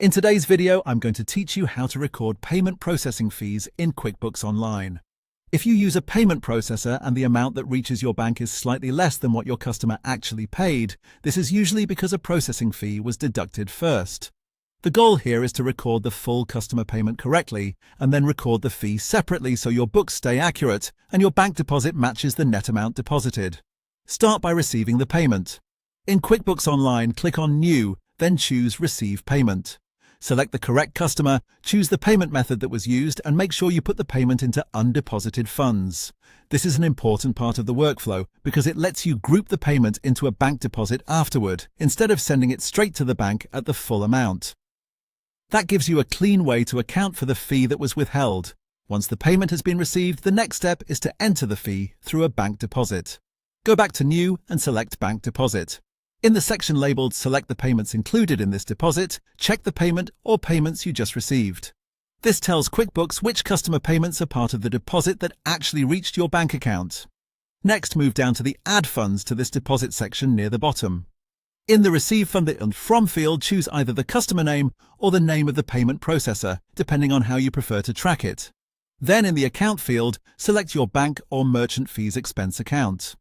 In today's video, I'm going to teach you how to record payment processing fees in QuickBooks Online. If you use a payment processor and the amount that reaches your bank is slightly less than what your customer actually paid, this is usually because a processing fee was deducted first. The goal here is to record the full customer payment correctly and then record the fee separately so your books stay accurate and your bank deposit matches the net amount deposited. Start by receiving the payment. In QuickBooks Online, click on New, then choose Receive Payment. Select the correct customer, choose the payment method that was used, and make sure you put the payment into undeposited funds. This is an important part of the workflow because it lets you group the payment into a bank deposit afterward, instead of sending it straight to the bank at the full amount. That gives you a clean way to account for the fee that was withheld. Once the payment has been received, the next step is to enter the fee through a bank deposit. Go back to New and select Bank Deposit. In the section labeled Select the payments included in this deposit, check the payment or payments you just received. This tells QuickBooks which customer payments are part of the deposit that actually reached your bank account. Next, move down to the Add Funds to this deposit section near the bottom. In the Receive Fund and From field, choose either the customer name or the name of the payment processor, depending on how you prefer to track it. Then in the Account field, select your bank or merchant fees expense account.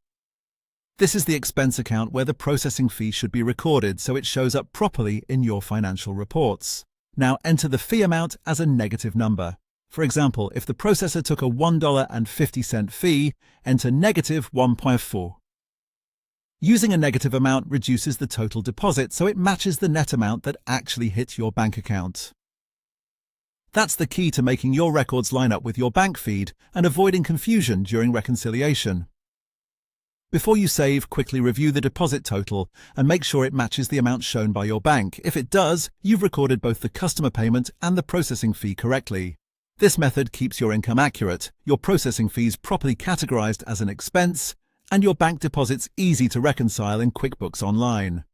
This is the expense account where the processing fee should be recorded so it shows up properly in your financial reports. Now enter the fee amount as a negative number. For example, if the processor took a $1.50 fee, enter negative 1.4. Using a negative amount reduces the total deposit so it matches the net amount that actually hit your bank account. That's the key to making your records line up with your bank feed and avoiding confusion during reconciliation. Before you save, quickly review the deposit total and make sure it matches the amount shown by your bank. If it does, you've recorded both the customer payment and the processing fee correctly. This method keeps your income accurate, your processing fees properly categorized as an expense, and your bank deposits easy to reconcile in QuickBooks Online.